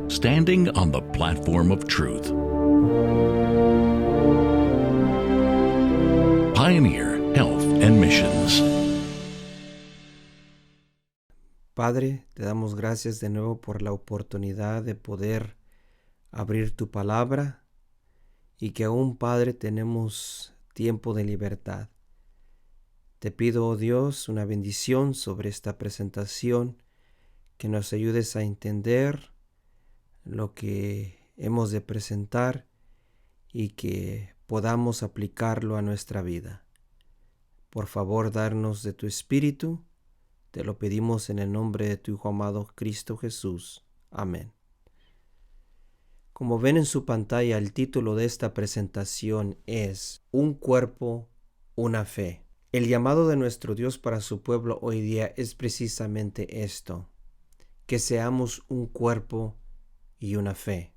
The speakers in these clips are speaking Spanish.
Standing on the platform of truth. Pioneer Health and Missions. Padre, te damos gracias de nuevo por la oportunidad de poder abrir tu palabra y que aún, Padre, tenemos tiempo de libertad. Te pido, oh Dios, una bendición sobre esta presentación, que nos ayudes a entender lo que hemos de presentar y que podamos aplicarlo a nuestra vida. Por favor, darnos de tu Espíritu. Te lo pedimos en el nombre de tu Hijo amado Cristo Jesús. Amén. Como ven en su pantalla, el título de esta presentación es Un cuerpo, una fe. El llamado de nuestro Dios para su pueblo hoy día es precisamente esto, que seamos un cuerpo y una fe.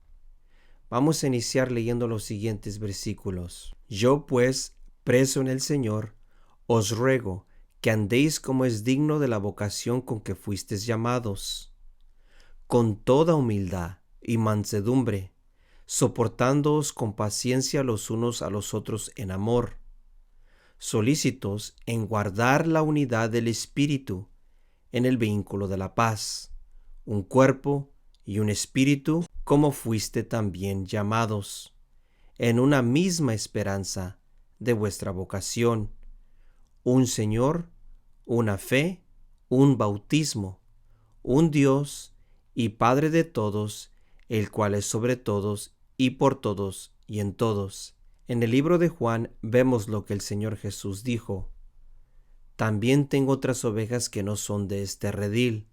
Vamos a iniciar leyendo los siguientes versículos. Yo pues, preso en el Señor, os ruego que andéis como es digno de la vocación con que fuisteis llamados, con toda humildad y mansedumbre, soportándoos con paciencia los unos a los otros en amor, solícitos en guardar la unidad del Espíritu en el vínculo de la paz, un cuerpo y un espíritu, como fuiste también llamados, en una misma esperanza de vuestra vocación, un Señor, una fe, un bautismo, un Dios y Padre de todos, el cual es sobre todos y por todos y en todos. En el libro de Juan vemos lo que el Señor Jesús dijo: También tengo otras ovejas que no son de este redil,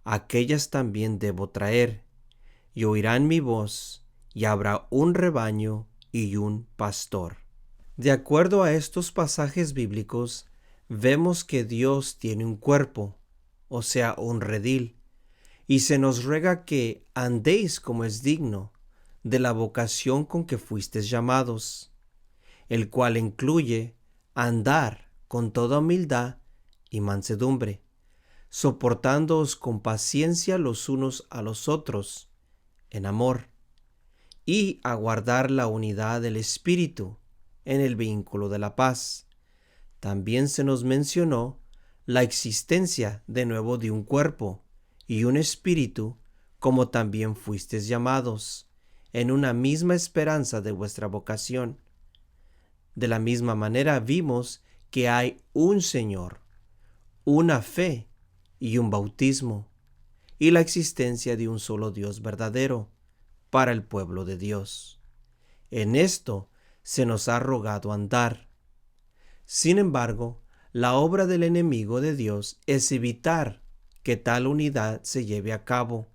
aquellas también debo traer, y oirán mi voz, y habrá un rebaño y un pastor. De acuerdo a estos pasajes bíblicos, vemos que Dios tiene un cuerpo, o sea, un redil, y se nos ruega que andéis como es digno de la vocación con que fuisteis llamados, el cual incluye andar con toda humildad y mansedumbre, soportándoos con paciencia los unos a los otros en amor, y aguardar la unidad del Espíritu en el vínculo de la paz. También se nos mencionó la existencia de nuevo de un cuerpo y un espíritu, como también fuisteis llamados, en una misma esperanza de vuestra vocación. De la misma manera vimos que hay un Señor, una fe y un bautismo, y la existencia de un solo Dios verdadero para el pueblo de Dios. En esto se nos ha rogado andar. Sin embargo, la obra del enemigo de Dios es evitar que tal unidad se lleve a cabo,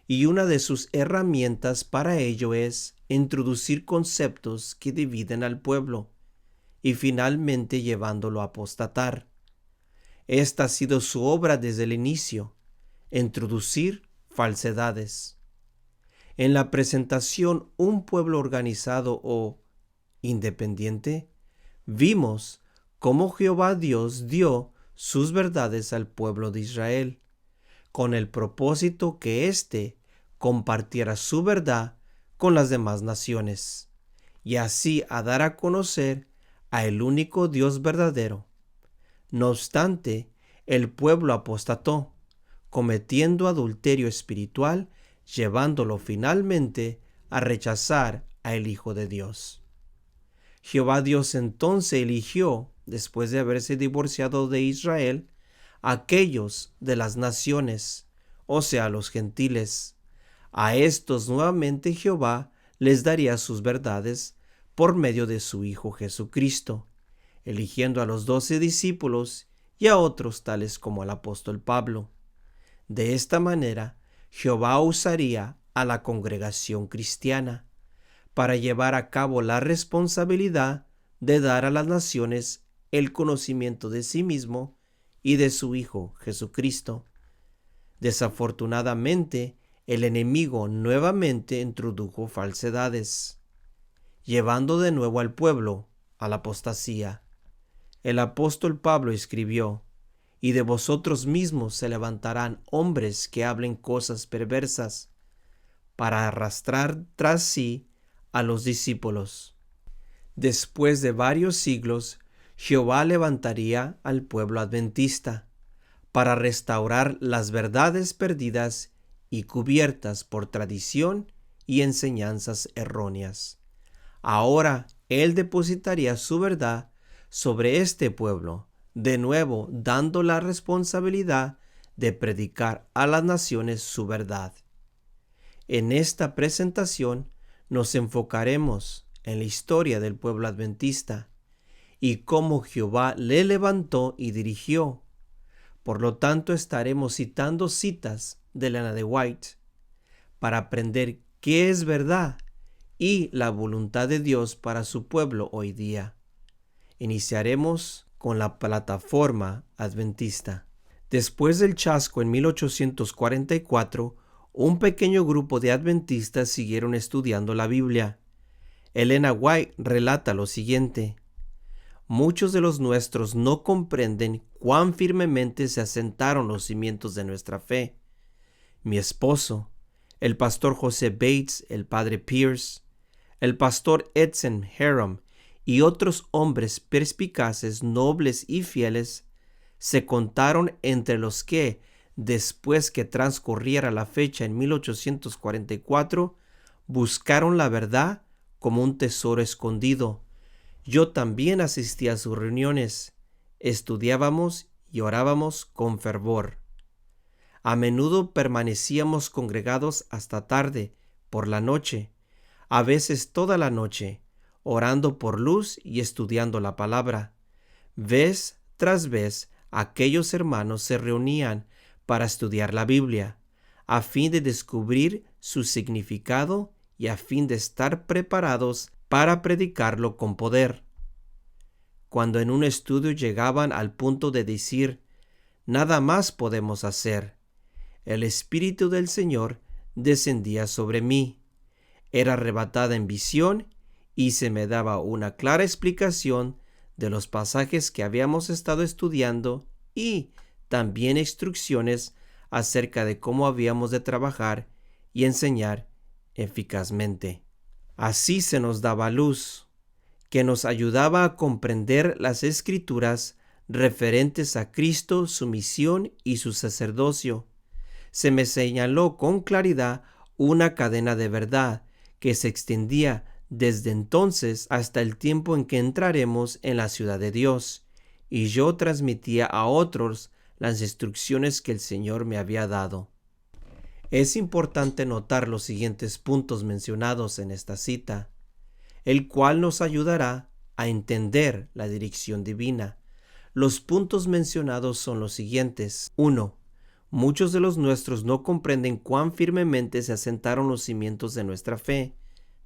y una de sus herramientas para ello es introducir conceptos que dividen al pueblo y finalmente llevándolo a apostatar. Esta ha sido su obra desde el inicio: introducir falsedades. En la presentación Un pueblo organizado o independiente, vimos cómo Jehová Dios dio sus verdades al pueblo de Israel, con el propósito que éste compartiera su verdad con las demás naciones, y así a dar a conocer a el único Dios verdadero. No obstante, el pueblo apostató, cometiendo adulterio espiritual, llevándolo finalmente a rechazar al Hijo de Dios. Jehová Dios entonces eligió, después de haberse divorciado de Israel, a aquellos de las naciones, o sea, los gentiles. A estos nuevamente Jehová les daría sus verdades por medio de su Hijo Jesucristo, eligiendo a los 12 discípulos y a otros tales como el apóstol Pablo. De esta manera, Jehová usaría a la congregación cristiana para llevar a cabo la responsabilidad de dar a las naciones el conocimiento de sí mismo y de su Hijo Jesucristo. Desafortunadamente, el enemigo nuevamente introdujo falsedades, llevando de nuevo al pueblo a la apostasía. El apóstol Pablo escribió: y de vosotros mismos se levantarán hombres que hablen cosas perversas, para arrastrar tras sí a los discípulos. Después de varios siglos, Jehová levantaría al pueblo adventista para restaurar las verdades perdidas y cubiertas por tradición y enseñanzas erróneas. Ahora Él depositaría su verdad sobre este pueblo, de nuevo dando la responsabilidad de predicar a las naciones su verdad. En esta presentación nos enfocaremos en la historia del pueblo adventista y cómo Jehová le levantó y dirigió. Por lo tanto, estaremos citando citas de Elena de White para aprender qué es verdad y la voluntad de Dios para su pueblo hoy día. Iniciaremos con la plataforma adventista. Después del chasco en 1844, un pequeño grupo de adventistas siguieron estudiando la Biblia. Elena White relata lo siguiente: muchos de los nuestros no comprenden cuán firmemente se asentaron los cimientos de nuestra fe. Mi esposo, el pastor José Bates, el padre Pierce, el pastor Edson Harum y otros hombres perspicaces, nobles y fieles se contaron entre los que, después que transcurriera la fecha en 1844, buscaron la verdad como un tesoro escondido. Yo también asistí a sus reuniones, estudiábamos y orábamos con fervor. A menudo permanecíamos congregados hasta tarde, por la noche, a veces toda la noche, orando por luz y estudiando la palabra. Vez tras vez, aquellos hermanos se reunían para estudiar la Biblia, a fin de descubrir su significado y a fin de estar preparados para predicarlo con poder. Cuando en un estudio llegaban al punto de decir, nada más podemos hacer, el Espíritu del Señor descendía sobre mí. Era arrebatada en visión y se me daba una clara explicación de los pasajes que habíamos estado estudiando y también instrucciones acerca de cómo habíamos de trabajar y enseñar eficazmente. Así se nos daba luz, que nos ayudaba a comprender las Escrituras referentes a Cristo, su misión y su sacerdocio. Se me señaló con claridad una cadena de verdad que se extendía desde entonces hasta el tiempo en que entraremos en la ciudad de Dios, y yo transmitía a otros las instrucciones que el Señor me había dado. Es importante notar los siguientes puntos mencionados en esta cita, el cual nos ayudará a entender la dirección divina. Los puntos mencionados son los siguientes. 1. Muchos de los nuestros no comprenden cuán firmemente se asentaron los cimientos de nuestra fe.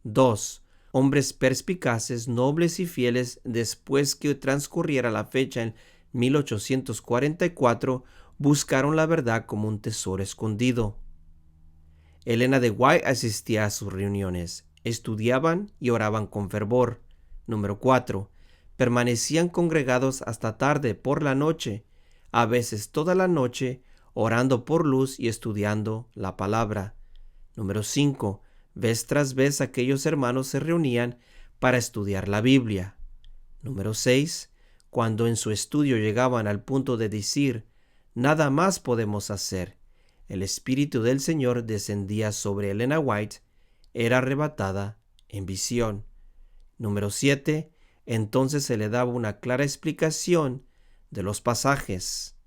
2. Hombres perspicaces, nobles y fieles, después que transcurriera la fecha en 1844, buscaron la verdad como un tesoro escondido. Elena de White asistía a sus reuniones, estudiaban y oraban con fervor. Número 4. Permanecían congregados hasta tarde por la noche, a veces toda la noche, orando por luz y estudiando la palabra. Número 5. Vez tras vez aquellos hermanos se reunían para estudiar la Biblia. Número 6. Cuando en su estudio llegaban al punto de decir, nada más podemos hacer, el Espíritu del Señor descendía sobre Elena White, era arrebatada en visión. Número 7. Entonces se le daba una clara explicación de los pasajes.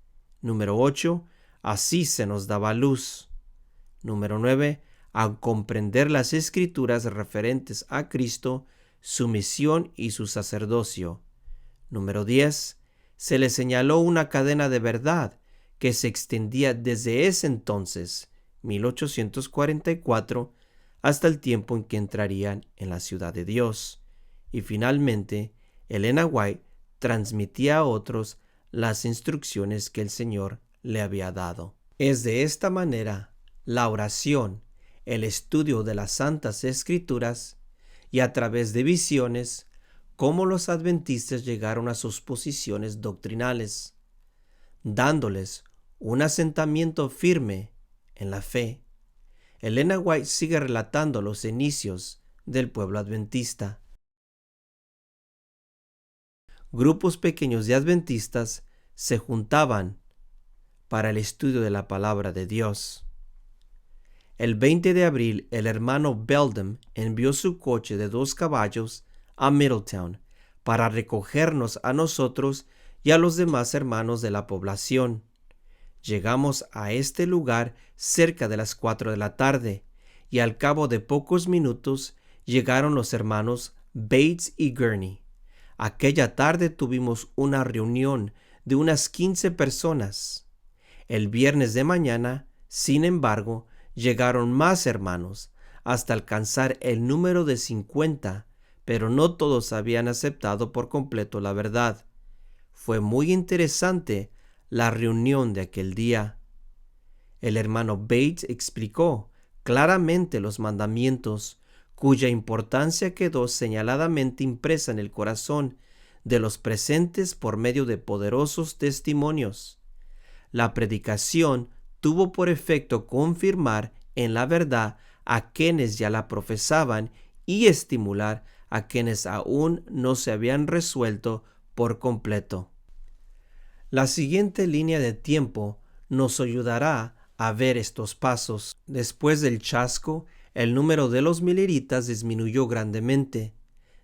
Número 8. Así se nos daba luz. Número 9. A comprender las Escrituras referentes a Cristo, su misión y su sacerdocio. Número 10. Se le señaló una cadena de verdad que se extendía desde ese entonces, 1844, hasta el tiempo en que entrarían en la ciudad de Dios. Y finalmente, Elena White transmitía a otros las instrucciones que el Señor le había dado. Es de esta manera la oración, el estudio de las Santas Escrituras y a través de visiones, cómo los adventistas llegaron a sus posiciones doctrinales. dándoles un asentamiento firme en la fe. Elena White sigue relatando los inicios del pueblo adventista. Grupos pequeños de adventistas se juntaban para el estudio de la palabra de Dios. El 20 de abril, el hermano Beldam envió su coche de 2 caballos a Middletown para recogernos a nosotros y a los demás hermanos de la población. Llegamos a este lugar cerca de las 4 de la tarde y al cabo de pocos minutos llegaron los hermanos Bates y Gurney. Aquella tarde tuvimos una reunión de unas 15 personas. El viernes de mañana, sin embargo, llegaron más hermanos hasta alcanzar el número de 50, pero no todos habían aceptado por completo la verdad. Fue muy interesante la reunión de aquel día. El hermano Bates explicó claramente los mandamientos, cuya importancia quedó señaladamente impresa en el corazón de los presentes por medio de poderosos testimonios. La predicación tuvo por efecto confirmar en la verdad a quienes ya la profesaban y estimular a quienes aún no se habían resuelto por completo. La siguiente línea de tiempo nos ayudará a ver estos pasos. Después del chasco, el número de los mileritas disminuyó grandemente,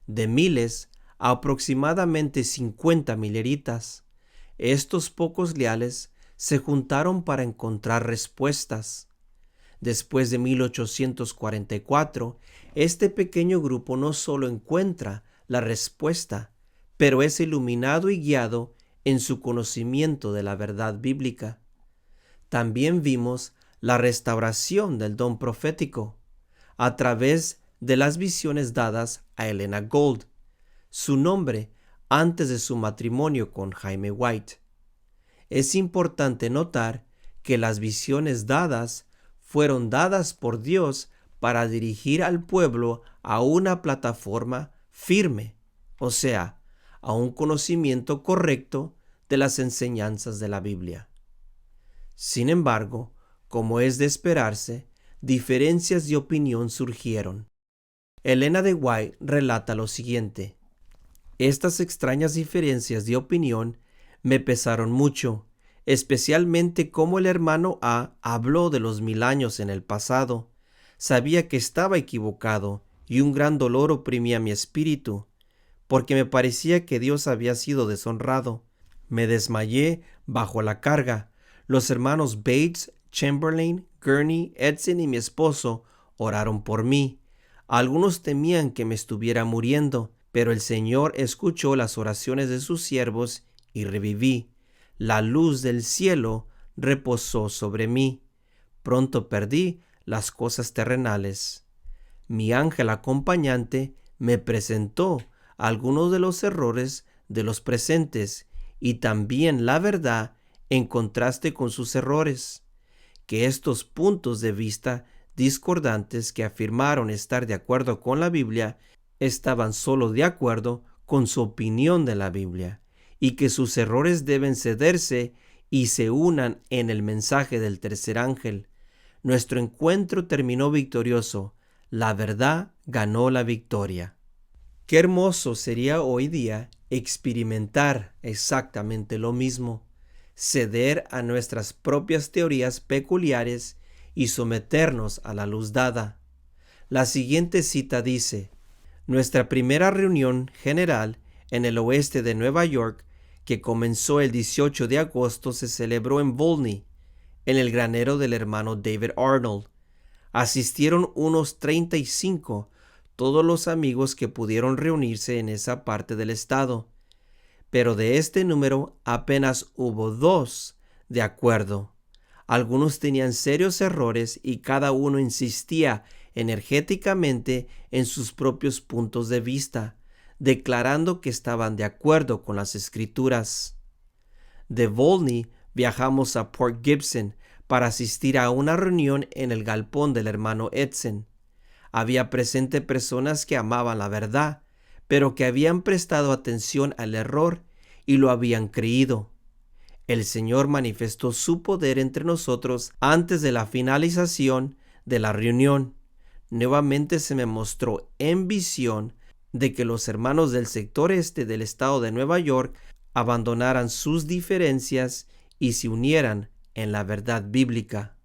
de miles a aproximadamente 50 mileritas. Estos pocos leales se juntaron para encontrar respuestas. Después de 1844, este pequeño grupo no solo encuentra la respuesta, pero es iluminado y guiado en su conocimiento de la verdad bíblica. También vimos la restauración del don profético a través de las visiones dadas a Elena Gold, su nombre antes de su matrimonio con Jaime White. Es importante notar que las visiones dadas fueron dadas por Dios para dirigir al pueblo a una plataforma firme, o sea, a un conocimiento correcto de las enseñanzas de la Biblia. Sin embargo, como es de esperarse, diferencias de opinión surgieron. Elena de White relata lo siguiente: estas extrañas diferencias de opinión me pesaron mucho, especialmente como el hermano A habló de los 1000 años en el pasado. Sabía que estaba equivocado y un gran dolor oprimía mi espíritu, porque me parecía que Dios había sido deshonrado. Me desmayé bajo la carga. Los hermanos Bates, Chamberlain, Gurney, Edson y mi esposo oraron por mí. Algunos temían que me estuviera muriendo, pero el Señor escuchó las oraciones de sus siervos y reviví. La luz del cielo reposó sobre mí. Pronto perdí las cosas terrenales. Mi ángel acompañante me presentó algunos de los errores de los presentes y también la verdad en contraste con sus errores, que estos puntos de vista discordantes que afirmaron estar de acuerdo con la Biblia estaban solo de acuerdo con su opinión de la Biblia, y que sus errores deben cederse y se unan en el mensaje del tercer ángel. Nuestro encuentro terminó victorioso. La verdad ganó la victoria. Qué hermoso sería hoy día experimentar exactamente lo mismo, ceder a nuestras propias teorías peculiares y someternos a la luz dada. La siguiente cita dice: nuestra primera reunión general en el oeste de Nueva York, que comenzó el 18 de agosto, se celebró en Volney, en el granero del hermano David Arnold. Asistieron unos 35, todos los amigos que pudieron reunirse en esa parte del estado, pero de este número apenas hubo 2 de acuerdo. Algunos tenían serios errores y cada uno insistía energéticamente en sus propios puntos de vista, declarando que estaban de acuerdo con las Escrituras. De Volney viajamos a Port Gibson para asistir a una reunión en el galpón del hermano Edson. Había presente personas que amaban la verdad, pero que habían prestado atención al error y lo habían creído. El Señor manifestó su poder entre nosotros antes de la finalización de la reunión. Nuevamente se me mostró en visión de que los hermanos del sector este del estado de Nueva York abandonaran sus diferencias y se unieran en la verdad bíblica.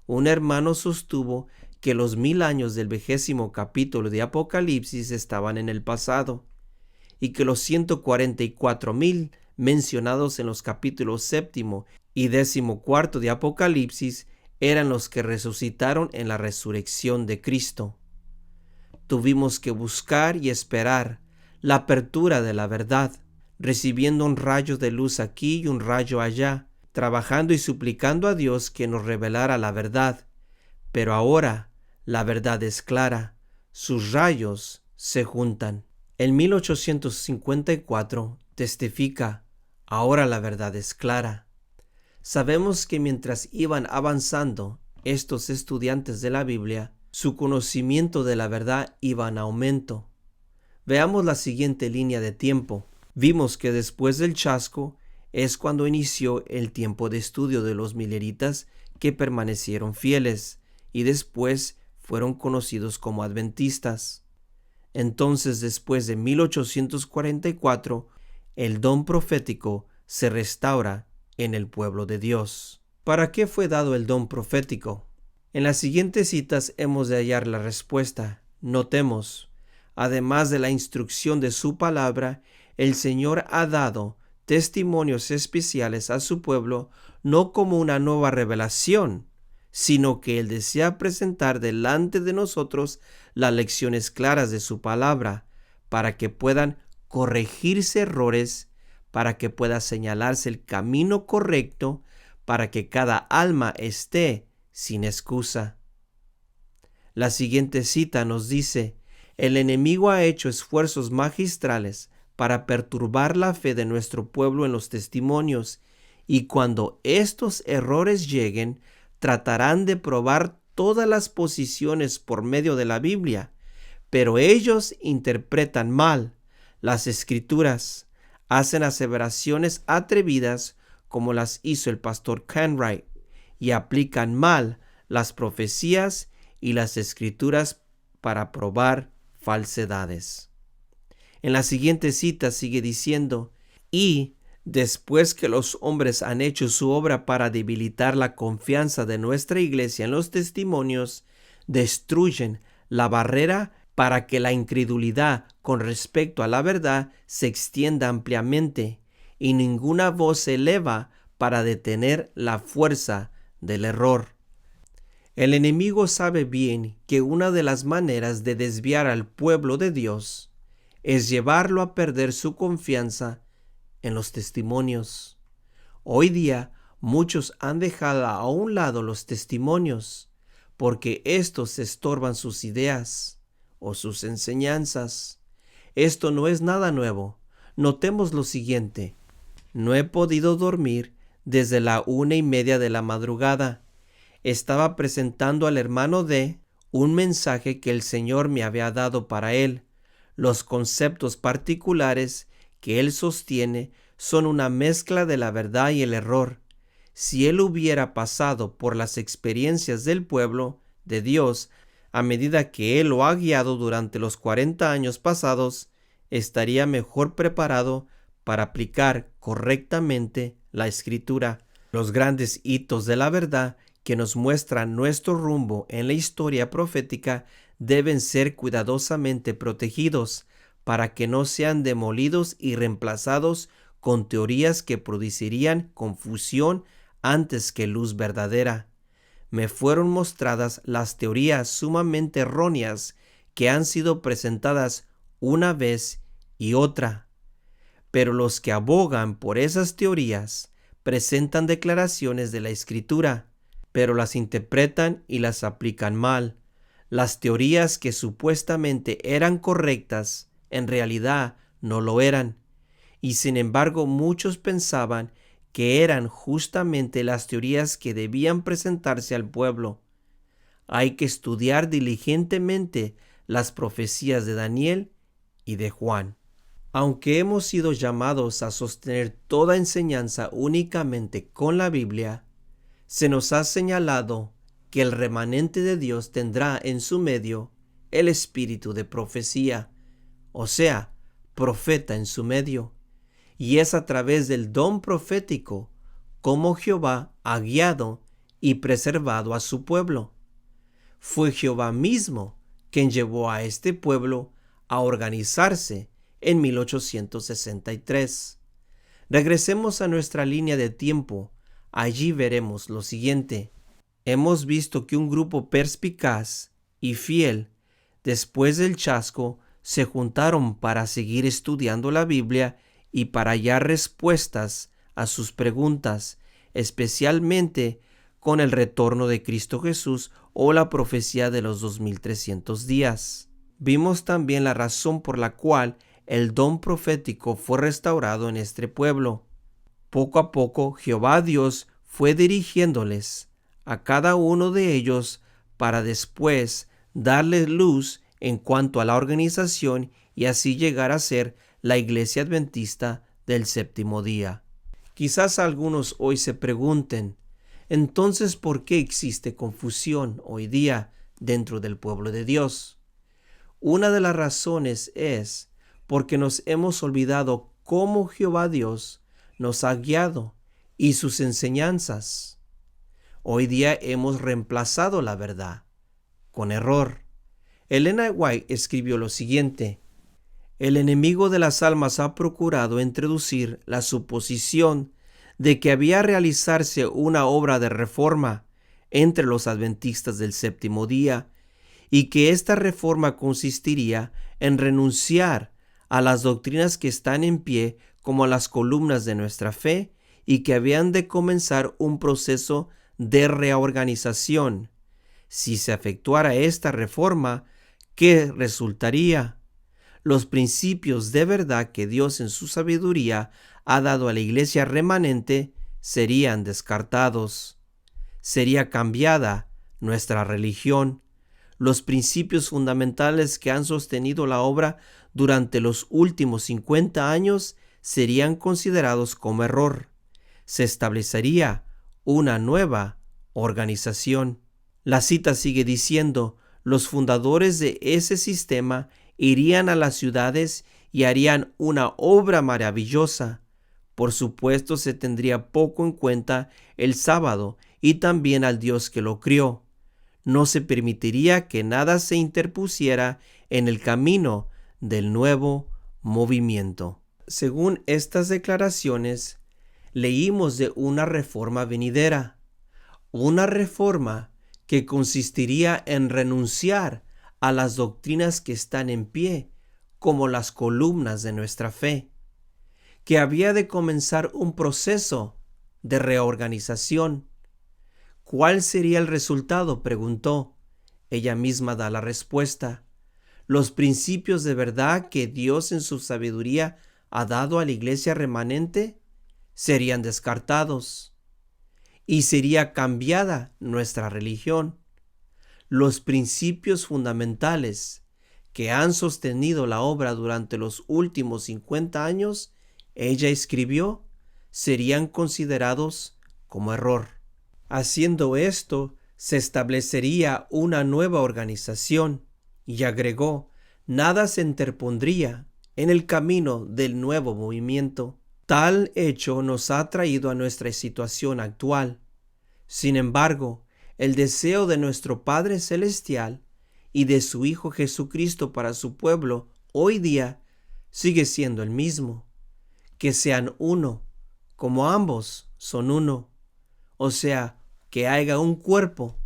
Un hermano sostuvo que los 1000 años del 20º capítulo de Apocalipsis estaban en el pasado y que los 144,000 mencionados en los capítulos 7 y 14 de Apocalipsis eran los que resucitaron en la resurrección de Cristo. Tuvimos que buscar y esperar la apertura de la verdad, recibiendo un rayo de luz aquí y un rayo allá, trabajando y suplicando a Dios que nos revelara la verdad. Pero ahora la verdad es clara, sus rayos se juntan. En 1854 testifica, ahora la verdad es clara. Sabemos que mientras iban avanzando estos estudiantes de la Biblia, su conocimiento de la verdad iba en aumento. Veamos la siguiente línea de tiempo. Vimos que después del chasco es cuando inició el tiempo de estudio de los mileritas que permanecieron fieles y después fueron conocidos como adventistas. Entonces, después de 1844, el don profético se restaura en el pueblo de Dios. ¿Para qué fue dado el don profético? En las siguientes citas hemos de hallar la respuesta. Notemos, además de la instrucción de su palabra, el Señor ha dado testimonios especiales a su pueblo, no como una nueva revelación, sino que Él desea presentar delante de nosotros las lecciones claras de su palabra, para que puedan corregirse errores, para que pueda señalarse el camino correcto, para que cada alma esté sin excusa. La siguiente cita nos dice: el enemigo ha hecho esfuerzos magistrales para perturbar la fe de nuestro pueblo en los testimonios, y cuando estos errores lleguen, tratarán de probar todas las posiciones por medio de la Biblia, pero ellos interpretan mal las Escrituras, hacen aseveraciones atrevidas como las hizo el pastor Kenwright, y aplican mal las profecías y las Escrituras para probar falsedades. En la siguiente cita sigue diciendo: y después que los hombres han hecho su obra para debilitar la confianza de nuestra iglesia en los testimonios, destruyen la barrera para que la incredulidad con respecto a la verdad se extienda ampliamente, y ninguna voz se eleva para detener la fuerza del error. El enemigo sabe bien que una de las maneras de desviar al pueblo de Dios es llevarlo a perder su confianza en los testimonios. Hoy día muchos han dejado a un lado los testimonios porque estos estorban sus ideas o sus enseñanzas. Esto no es nada nuevo. Notemos lo siguiente: no he podido dormir desde la 1:30 de la madrugada. Estaba presentando al hermano D un mensaje que el Señor me había dado para él. Los conceptos particulares que él sostiene son una mezcla de la verdad y el error. Si él hubiera pasado por las experiencias del pueblo de Dios a medida que él lo ha guiado durante los 40 años pasados, estaría mejor preparado para aplicar correctamente la Escritura. Los grandes hitos de la verdad que nos muestran nuestro rumbo en la historia profética deben ser cuidadosamente protegidos para que no sean demolidos y reemplazados con teorías que producirían confusión antes que luz verdadera. Me fueron mostradas las teorías sumamente erróneas que han sido presentadas una vez y otra, pero los que abogan por esas teorías presentan declaraciones de la Escritura, pero las interpretan y las aplican mal. Las teorías que supuestamente eran correctas, en realidad no lo eran, y sin embargo muchos pensaban que eran justamente las teorías que debían presentarse al pueblo. Hay que estudiar diligentemente las profecías de Daniel y de Juan. Aunque hemos sido llamados a sostener toda enseñanza únicamente con la Biblia, se nos ha señalado que el remanente de Dios tendrá en su medio el espíritu de profecía, o sea, profeta en su medio, y es a través del don profético como Jehová ha guiado y preservado a su pueblo. Fue Jehová mismo quien llevó a este pueblo a organizarse en 1863. Regresemos a nuestra línea de tiempo. Allí veremos lo siguiente. Hemos visto que un grupo perspicaz y fiel, después del chasco, se juntaron para seguir estudiando la Biblia y para hallar respuestas a sus preguntas, especialmente con el retorno de Cristo Jesús o la profecía de los 2300 días. Vimos también la razón por la cual el don profético fue restaurado en este pueblo. Poco a poco Jehová Dios fue dirigiéndoles a cada uno de ellos para después darles luz en cuanto a la organización y así llegar a ser la Iglesia Adventista del séptimo día. Quizás algunos hoy se pregunten, entonces, ¿por qué existe confusión hoy día dentro del pueblo de Dios? Una de las razones es porque nos hemos olvidado cómo Jehová Dios nos ha guiado y sus enseñanzas. Hoy día hemos reemplazado la verdad con error. Elena White escribió lo siguiente: el enemigo de las almas ha procurado introducir la suposición de que había realizarse una obra de reforma entre los adventistas del séptimo día y que esta reforma consistiría en renunciar a las doctrinas que están en pie como las columnas de nuestra fe y que habían de comenzar un proceso de reorganización. Si se efectuara esta reforma, ¿qué resultaría? Los principios de verdad que Dios en su sabiduría ha dado a la iglesia remanente serían descartados. Sería cambiada nuestra religión. Los principios fundamentales que han sostenido la obra durante los últimos 50 años serían considerados como error. Se establecería una nueva organización. La cita sigue diciendo: los fundadores de ese sistema irían a las ciudades y harían una obra maravillosa. Por supuesto, se tendría poco en cuenta el sábado y también al Dios que lo crió. No se permitiría que nada se interpusiera en el camino del nuevo movimiento. Según estas declaraciones, leímos de una reforma venidera, una reforma que consistiría en renunciar a las doctrinas que están en pie, como las columnas de nuestra fe, que había de comenzar un proceso de reorganización. ¿Cuál sería el resultado?, preguntó. Ella misma da la respuesta. Los principios de verdad que Dios en su sabiduría ha dado a la iglesia remanente serían descartados y sería cambiada nuestra religión. Los principios fundamentales que han sostenido la obra durante los últimos 50 años, ella escribió, serían considerados como error. Haciendo esto, se establecería una nueva organización, y agregó, nada se interpondría en el camino del nuevo movimiento. Tal hecho nos ha traído a nuestra situación actual. Sin embargo, el deseo de nuestro Padre Celestial y de su Hijo Jesucristo para su pueblo hoy día sigue siendo el mismo, que sean uno, como ambos son uno, o sea, que haya un cuerpo,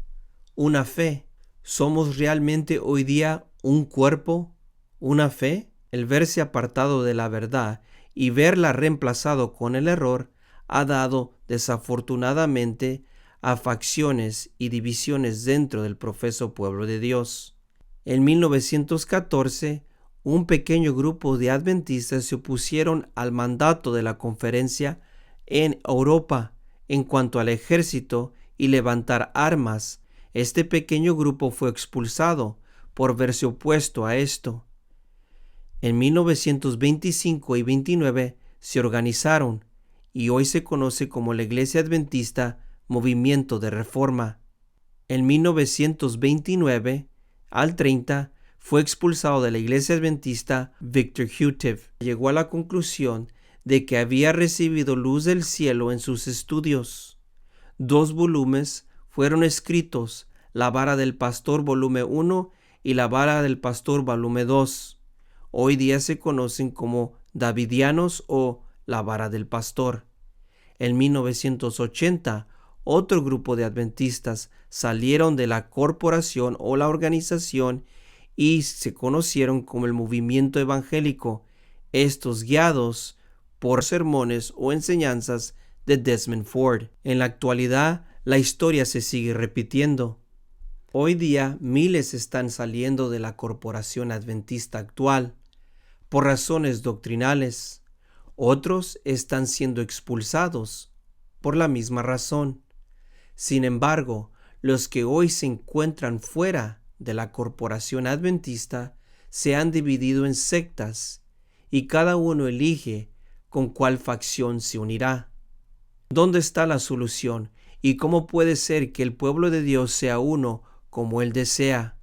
una fe. ¿Somos realmente hoy día un cuerpo, una fe? El verse apartado de la verdad y verla reemplazado con el error ha dado desafortunadamente a facciones y divisiones dentro del profeso pueblo de Dios. En 1914, un pequeño grupo de adventistas se opusieron al mandato de la conferencia en Europa en cuanto al ejército y levantar armas. Este pequeño grupo fue expulsado por verse opuesto a esto. En 1925 y 29 se organizaron y hoy se conoce como la Iglesia Adventista Movimiento de Reforma. En 1929 al 30 fue expulsado de la Iglesia Adventista Victor Houteff. Llegó a la conclusión de que había recibido luz del cielo en sus estudios. 2 volúmenes fueron escritos, La vara del pastor volumen 1 y La vara del pastor volumen 2. Hoy día se conocen como Davidianos o La vara del pastor. En 1980, otro grupo de adventistas salieron de la corporación o la organización y se conocieron como el movimiento evangélico, estos guiados por sermones o enseñanzas de Desmond Ford. En la actualidad, la historia se sigue repitiendo. Hoy día, miles están saliendo de la corporación adventista actual por razones doctrinales. Otros están siendo expulsados por la misma razón. Sin embargo, los que hoy se encuentran fuera de la corporación adventista se han dividido en sectas y cada uno elige con cuál facción se unirá. ¿Dónde está la solución y cómo puede ser que el pueblo de Dios sea uno como Él desea?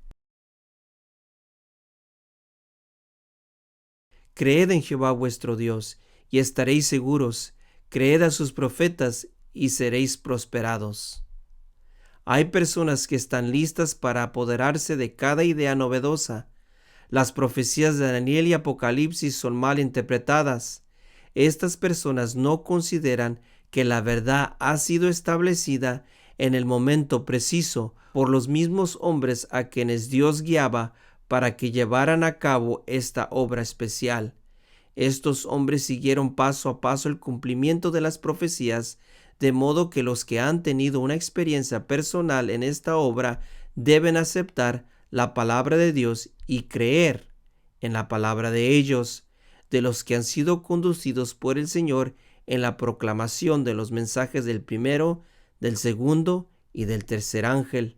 Creed en Jehová vuestro Dios y estaréis seguros. Creed a sus profetas y seréis prosperados. Hay personas que están listas para apoderarse de cada idea novedosa. Las profecías de Daniel y Apocalipsis son mal interpretadas. Estas personas no consideran que la verdad ha sido establecida en el momento preciso por los mismos hombres a quienes Dios guiaba para que llevaran a cabo esta obra especial. Estos hombres siguieron paso a paso el cumplimiento de las profecías, de modo que los que han tenido una experiencia personal en esta obra deben aceptar la palabra de Dios y creer en la palabra de ellos, de los que han sido conducidos por el Señor en la proclamación de los mensajes del primero, del segundo y del tercer ángel.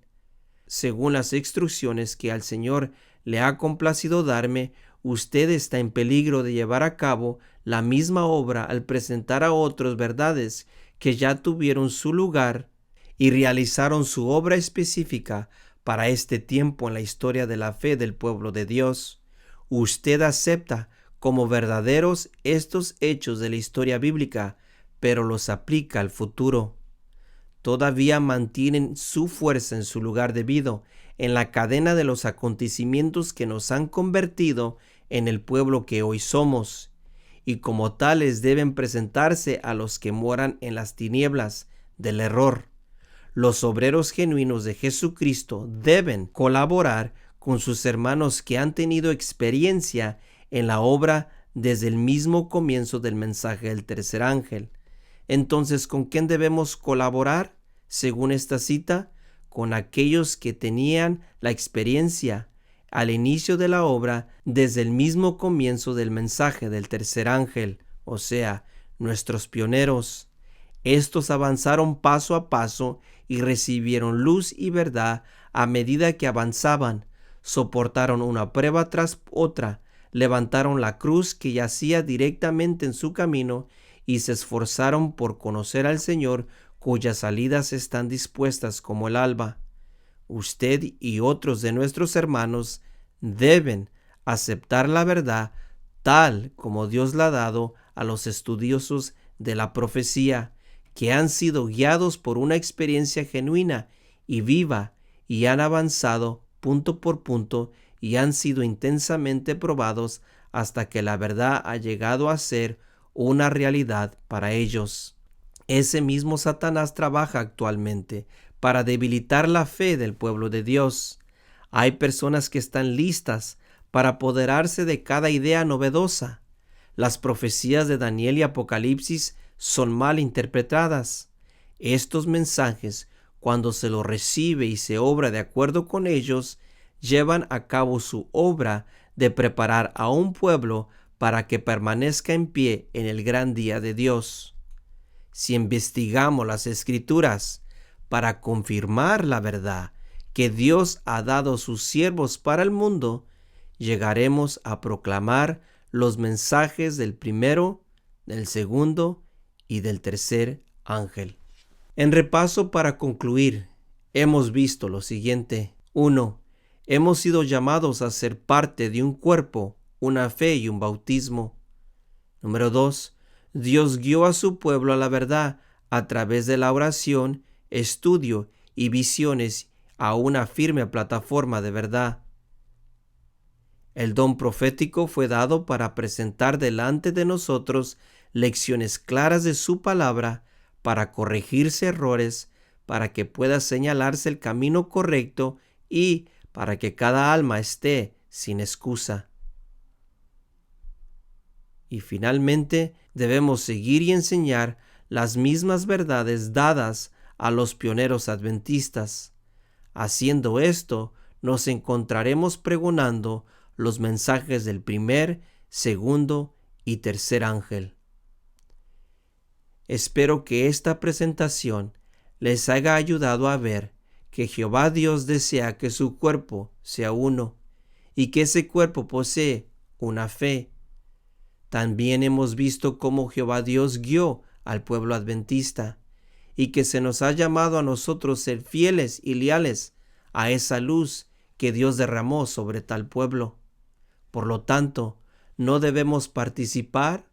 Según las instrucciones que al Señor le ha complacido darme, usted está en peligro de llevar a cabo la misma obra al presentar a otros verdades que ya tuvieron su lugar y realizaron su obra específica para este tiempo en la historia de la fe del pueblo de Dios. Usted acepta como verdaderos estos hechos de la historia bíblica, pero los aplica al futuro. Todavía mantienen su fuerza en su lugar debido, en la cadena de los acontecimientos que nos han convertido en el pueblo que hoy somos, y como tales deben presentarse a los que moran en las tinieblas del error. Los obreros genuinos de Jesucristo deben colaborar con sus hermanos que han tenido experiencia en la obra desde el mismo comienzo del mensaje del tercer ángel. Entonces, ¿con quién debemos colaborar? Según esta cita, con aquellos que tenían la experiencia al inicio de la obra desde el mismo comienzo del mensaje del tercer ángel, o sea, nuestros pioneros. Estos avanzaron paso a paso y recibieron luz y verdad a medida que avanzaban, soportaron una prueba tras otra, levantaron la cruz que yacía directamente en su camino y se esforzaron por conocer al Señor, cuyas salidas están dispuestas como el alba. Usted y otros de nuestros hermanos deben aceptar la verdad tal como Dios la ha dado a los estudiosos de la profecía, que han sido guiados por una experiencia genuina y viva y han avanzado punto por punto y han sido intensamente probados hasta que la verdad ha llegado a ser una realidad para ellos. Ese mismo Satanás trabaja actualmente para debilitar la fe del pueblo de Dios. Hay personas que están listas para apoderarse de cada idea novedosa. Las profecías de Daniel y Apocalipsis son mal interpretadas. Estos mensajes, cuando se los recibe y se obra de acuerdo con ellos, llevan a cabo su obra de preparar a un pueblo para que permanezca en pie en el gran día de Dios. Si investigamos las Escrituras para confirmar la verdad que Dios ha dado a sus siervos para el mundo, llegaremos a proclamar los mensajes del primero, del segundo y del tercer ángel. En repaso, para concluir, hemos visto lo siguiente. 1. Hemos sido llamados a ser parte de un cuerpo, una fe y un bautismo. Número 2. Dios guió a su pueblo a la verdad a través de la oración, estudio y visiones a una firme plataforma de verdad. El don profético fue dado para presentar delante de nosotros lecciones claras de su palabra, para corregirse errores, para que pueda señalarse el camino correcto y para que cada alma esté sin excusa. Y finalmente, debemos seguir y enseñar las mismas verdades dadas a los pioneros adventistas. Haciendo esto, nos encontraremos pregonando los mensajes del primer, segundo y tercer ángel. Espero que esta presentación les haya ayudado a ver que Jehová Dios desea que su cuerpo sea uno y que ese cuerpo posee una fe. También hemos visto cómo Jehová Dios guió al pueblo adventista y que se nos ha llamado a nosotros ser fieles y leales a esa luz que Dios derramó sobre tal pueblo. Por lo tanto, no debemos participar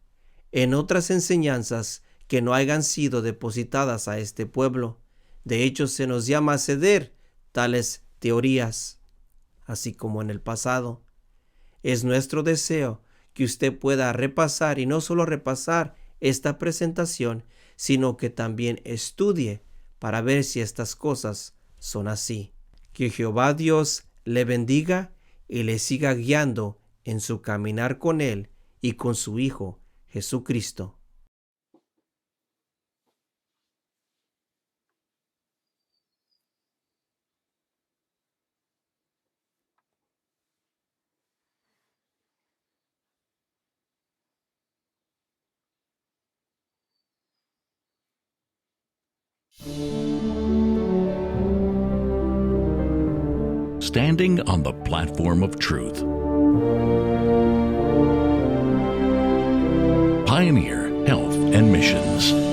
en otras enseñanzas que no hayan sido depositadas a este pueblo. De hecho, se nos llama a ceder tales teorías, así como en el pasado. Es nuestro deseo que usted pueda repasar, y no solo repasar esta presentación, sino que también estudie para ver si estas cosas son así. Que Jehová Dios le bendiga y le siga guiando en su caminar con Él y con su Hijo Jesucristo. Standing on the platform of truth. Pioneer Health and Missions.